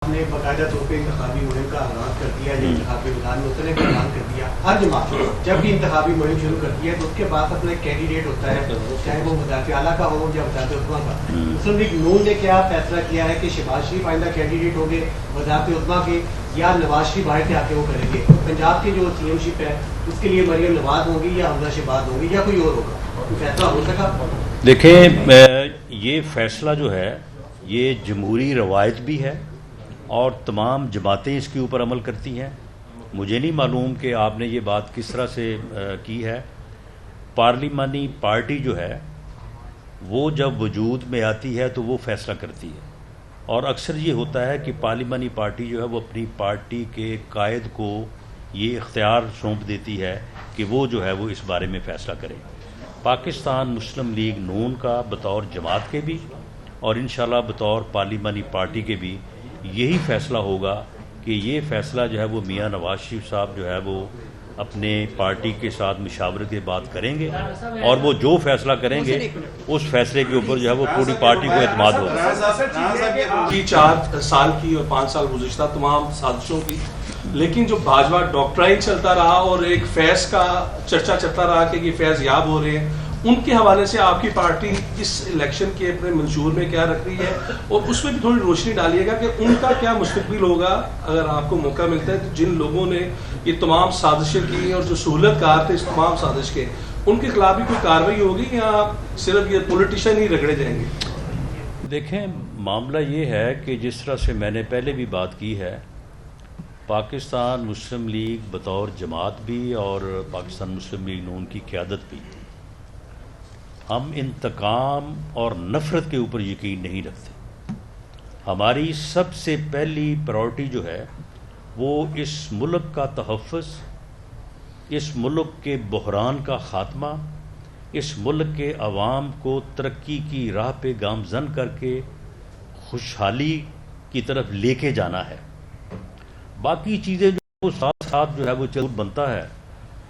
نے باقاعدہ طور پہ انتخابی مہم کا آغاز کر دیا یا انتخابی میدان میں اترنے کا اعلان کر دیا. ہر جماعت جب بھی انتخابی مہم شروع کرتی ہے تو اس کے بعد اپنا ایک کینڈیڈیٹ ہوتا ہے, چاہے وہ وزارت اعلیٰ کا ہو یا وزارت عظمیٰ کا. مسلم لیگ نون نے کیا فیصلہ کیا ہے کہ شہباز شریف آئندہ کینڈیڈیٹ ہوں گے وزارت عظمیٰ کے, یا نواز شریف باہر سے آ کے وہ کریں گے؟ پنجاب کی جو سی ایم شپ ہے اس کے لیے مریم نواز ہوں گی یا حمزہ شہباز ہوں گی یا کوئی اور ہوگا؟ فیصلہ ہو سکا؟ دیکھیں, یہ فیصلہ جو ہے یہ جمہوری روایت بھی ہے اور تمام جماعتیں اس کے اوپر عمل کرتی ہیں. مجھے نہیں معلوم کہ آپ نے یہ بات کس طرح سے کی ہے. پارلیمانی پارٹی جو ہے وہ جب وجود میں آتی ہے تو وہ فیصلہ کرتی ہے, اور اکثر یہ ہوتا ہے کہ پارلیمانی پارٹی جو ہے وہ اپنی پارٹی کے قائد کو یہ اختیار سونپ دیتی ہے کہ وہ جو ہے وہ اس بارے میں فیصلہ کرے. پاکستان مسلم لیگ نون کا بطور جماعت کے بھی اور انشاءاللہ بطور پارلیمانی پارٹی کے بھی یہی فیصلہ ہوگا کہ یہ فیصلہ جو ہے وہ میاں نواز شریف صاحب جو ہے وہ اپنے پارٹی کے ساتھ مشاورت کے بات کریں گے, اور وہ جو فیصلہ کریں گے اس فیصلے کے اوپر جو ہے وہ پوری پارٹی کو اعتماد ہوگا. 4 سال کی اور 5 سال گزشتہ تمام سازشوں کی, لیکن جو بھاجپا ڈاکٹرائن چلتا رہا اور ایک فیض کا چرچا چلتا رہا کہ یہ فیض یاب ہو رہے ہیں, ان کے حوالے سے آپ کی پارٹی اس الیکشن کے اپنے منشور میں کیا رکھ رہی ہے, اور اس میں بھی تھوڑی روشنی ڈالیے گا کہ ان کا کیا مستقبل ہوگا اگر آپ کو موقع ملتا ہے تو جن لوگوں نے یہ تمام سازشیں کی اور جو سہولت کار تھے اس تمام سازش کے, ان کے خلاف بھی کوئی کارروائی ہوگی یا صرف یہ پولیٹیشین ہی رگڑے جائیں گے؟ دیکھیں, معاملہ یہ ہے کہ جس طرح سے میں نے پہلے بھی بات کی ہے, پاکستان مسلم لیگ بطور جماعت بھی اور پاکستان مسلم لیگ نون کی قیادت بھی, ہم انتقام اور نفرت کے اوپر یقین نہیں رکھتے. ہماری سب سے پہلی پرائورٹی جو ہے وہ اس ملک کا تحفظ, اس ملک کے بحران کا خاتمہ, اس ملک کے عوام کو ترقی کی راہ پہ گامزن کر کے خوشحالی کی طرف لے کے جانا ہے. باقی چیزیں جو ساتھ ساتھ جو ہے وہ چل بنتا ہے,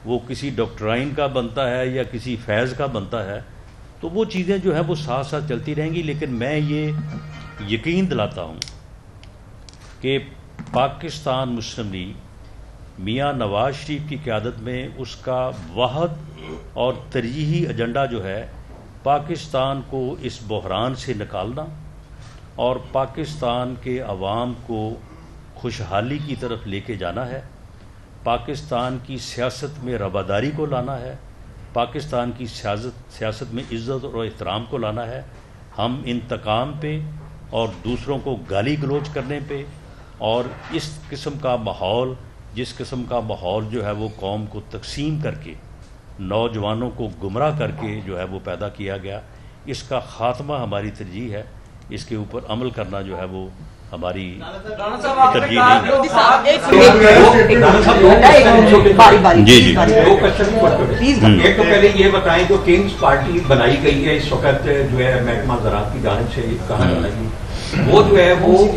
وہ کسی ڈاکٹرائن کا بنتا ہے یا کسی فیض کا بنتا ہے, تو وہ چیزیں جو ہیں وہ ساتھ ساتھ چلتی رہیں گی. لیکن میں یہ یقین دلاتا ہوں کہ پاکستان مسلم لیگ میاں نواز شریف کی قیادت میں اس کا واحد اور ترجیحی ایجنڈا جو ہے پاکستان کو اس بحران سے نکالنا اور پاکستان کے عوام کو خوشحالی کی طرف لے کے جانا ہے, پاکستان کی سیاست میں رواداری کو لانا ہے, پاکستان کی سیاست میں عزت اور احترام کو لانا ہے. ہم انتقام پہ اور دوسروں کو گالی گلوچ کرنے پہ اور اس قسم کا ماحول, جس قسم کا ماحول جو ہے وہ قوم کو تقسیم کر کے نوجوانوں کو گمراہ کر کے جو ہے وہ پیدا کیا گیا, اس کا خاتمہ ہماری ترجیح ہے. اس کے اوپر عمل کرنا جو ہے وہ ہماری ترجیح نہیں. جی جی, ایک تو پہلے یہ بتائیں جو کنگز پارٹی بنائی گئی ہے اس وقت جو ہے محکمہ زراعت کی جانب سے کہا جا رہا ہے, وہ جو ہے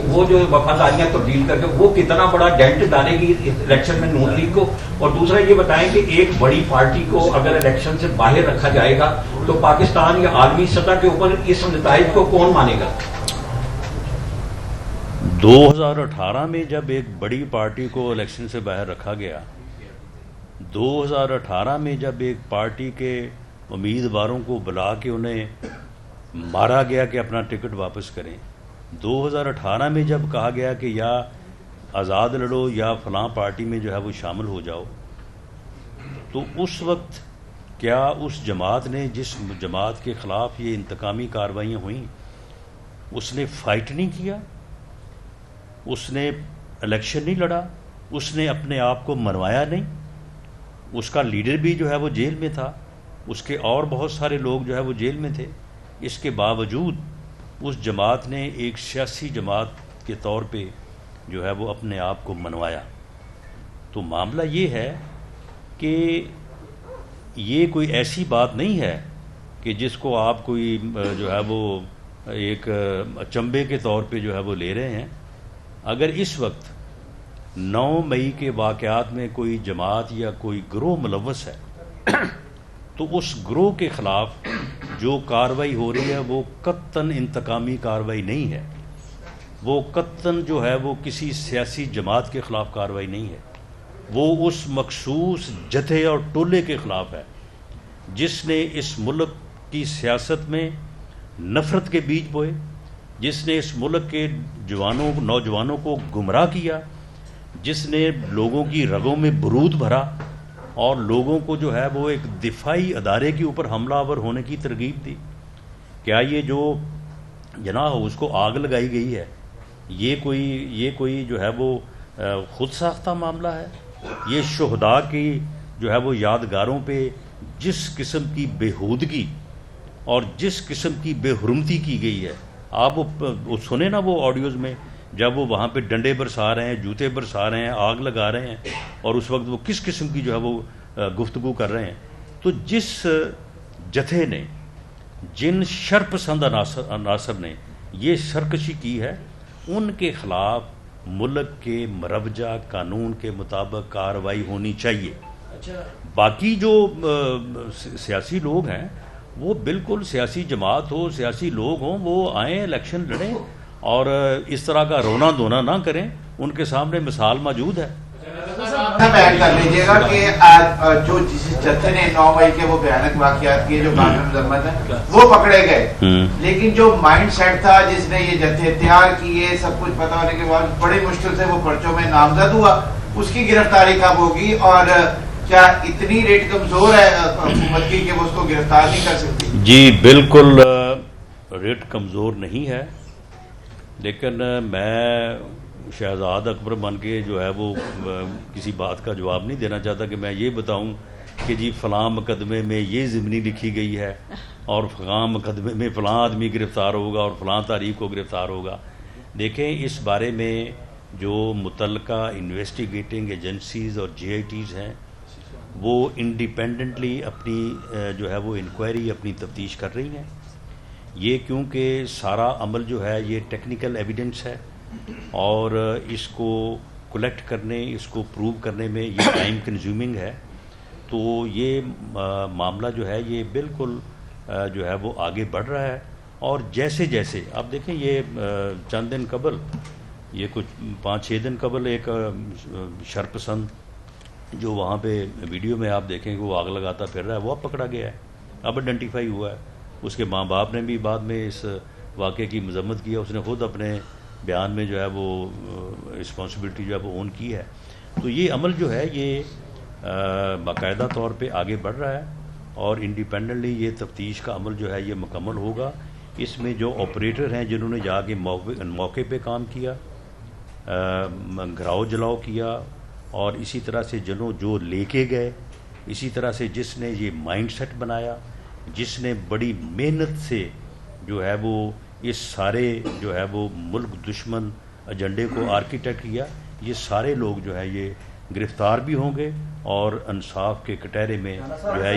وہ جو وفاداریاں تبدیل کر کے وہ کتنا بڑا ڈینٹ ڈالے گی الیکشن میں نون لیگ کو؟ اور دوسرا یہ بتائیں کہ ایک بڑی پارٹی کو اگر الیکشن سے باہر رکھا جائے گا تو پاکستان یا عالمی سطح کے اوپر اس نتائج کو کون مانے گا؟ 2018 میں جب ایک بڑی پارٹی کو الیکشن سے باہر رکھا گیا, 2018 میں جب ایک پارٹی کے امیدواروں کو بلا کے انہیں مارا گیا کہ اپنا ٹکٹ واپس کریں, 2018 میں جب کہا گیا کہ یا آزاد لڑو یا فلاں پارٹی میں جو ہے وہ شامل ہو جاؤ, تو اس وقت کیا اس جماعت نے, جس جماعت کے خلاف یہ انتقامی کارروائیاں ہوئیں, اس نے فائٹ نہیں کیا, اس نے الیکشن نہیں لڑا, اس نے اپنے آپ کو منوایا نہیں؟ اس کا لیڈر بھی جو ہے وہ جیل میں تھا, اس کے اور بہت سارے لوگ جو ہے وہ جیل میں تھے. اس کے باوجود اس جماعت نے ایک سیاسی جماعت کے طور پہ جو ہے وہ اپنے آپ کو منوایا. تو معاملہ یہ ہے کہ یہ کوئی ایسی بات نہیں ہے کہ جس کو آپ کوئی جو ہے وہ ایک اچنبے کے طور پہ جو ہے وہ لے رہے ہیں. اگر اس وقت 9 مئی کے واقعات میں کوئی جماعت یا کوئی گروہ ملوث ہے تو اس گروہ کے خلاف جو کارروائی ہو رہی ہے وہ قطعاً انتقامی کارروائی نہیں ہے. وہ قطعاً جو ہے وہ کسی سیاسی جماعت کے خلاف کارروائی نہیں ہے، وہ اس مخصوص جتھے اور ٹولے کے خلاف ہے جس نے اس ملک کی سیاست میں نفرت کے بیج بوئے، جس نے اس ملک کے نوجوانوں کو گمراہ کیا، جس نے لوگوں کی رگوں میں برود بھرا اور لوگوں کو جو ہے وہ ایک دفاعی ادارے کے اوپر حملہ آور ہونے کی ترغیب دی۔ کیا یہ جو جناح اس کو آگ لگائی گئی ہے، یہ کوئی جو ہے وہ خود ساختہ معاملہ ہے؟ یہ شہداء کی جو ہے وہ یادگاروں پہ جس قسم کی بےہودگی اور جس قسم کی بے حرمتی کی گئی ہے، آپ وہ سنیں نا وہ آڈیوز میں، جب وہ وہاں پہ ڈنڈے برسا رہے ہیں، جوتے برسا رہے ہیں، آگ لگا رہے ہیں، اور اس وقت وہ کس قسم کی جو ہے وہ گفتگو کر رہے ہیں۔ تو جس جتھے نے، جن شرپسند عناصر نے یہ سرکشی کی ہے، ان کے خلاف ملک کے مروجہ قانون کے مطابق کارروائی ہونی چاہیے۔ باقی جو سیاسی لوگ ہیں وہ بالکل سیاسی جماعت ہو، سیاسی لوگ ہوں، وہ آئیں الیکشن لڑیں اور اس طرح کا رونا دھونا نہ کریں، ان کے سامنے مثال موجود ہے۔ بیان کر لیجیے گا کہ آج جو جس جتھے نے 9 مئی کے وہ بھیانک واقعات کیے جو قانون مذمت ہیں وہ پکڑے گئے، لیکن جو مائنڈ سیٹ تھا جس نے یہ جتھے تیار کیے، سب کچھ پتا ہونے کے بعد بڑی مشکل سے وہ پرچوں میں نامزد ہوا، اس کی گرفتاری کب ہوگی؟ اور کیا اتنی ریٹ کمزور ہے حکومت کی کہ وہ اس کو گرفتار نہیں کر سکتی؟ جی بالکل ریٹ کمزور نہیں ہے، لیکن میں شہزاد اکبر بن کے جو ہے وہ کسی بات کا جواب نہیں دینا چاہتا کہ میں یہ بتاؤں کہ جی فلاں مقدمے میں یہ ضمنی لکھی گئی ہے اور فلاں مقدمے میں فلاں آدمی گرفتار ہوگا اور فلاں تاریخ کو گرفتار ہوگا۔ دیکھیں، اس بارے میں جو متعلقہ انویسٹیگیٹنگ ایجنسیز اور جی آئی ٹیز ہیں وہ انڈیپینڈنٹلی اپنی جو ہے وہ انکوائری، اپنی تفتیش کر رہی ہیں۔ یہ کیونکہ سارا عمل جو ہے یہ ٹیکنیکل ایویڈنس ہے اور اس کو کلیکٹ کرنے، اس کو پروو کرنے میں یہ ٹائم کنزیومنگ ہے، تو یہ معاملہ جو ہے یہ بالکل جو ہے وہ آگے بڑھ رہا ہے۔ اور جیسے جیسے آپ دیکھیں، یہ چند دن قبل، یہ کچھ 5-6 دن قبل ایک شرپسند جو وہاں پہ ویڈیو میں آپ دیکھیں کہ وہ آگ لگاتا پھر رہا ہے، وہ اب پکڑا گیا ہے، اب آئیڈینٹیفائی ہوا ہے۔ اس کے ماں باپ نے بھی بعد میں اس واقعے کی مذمت کی ہے، اس نے خود اپنے بیان میں جو ہے وہ رسپانسبلٹی جو ہے وہ اون کی ہے۔ تو یہ عمل جو ہے یہ باقاعدہ طور پہ آگے بڑھ رہا ہے اور انڈیپینڈنٹلی یہ تفتیش کا عمل جو ہے یہ مکمل ہوگا۔ اس میں جو آپریٹر ہیں جنہوں نے جا کے موقع پہ کام کیا، گھراؤ جلاؤ کیا، اور اسی طرح سے جو لے کے گئے، اسی طرح سے جس نے یہ مائنڈ سیٹ بنایا، جس نے بڑی محنت سے جو ہے وہ اس سارے جو ہے وہ ملک دشمن ایجنڈے کو آرکیٹیکٹ کیا، یہ سارے لوگ جو ہے یہ گرفتار بھی ہوں گے اور انصاف کے کٹہرے میں جو ہے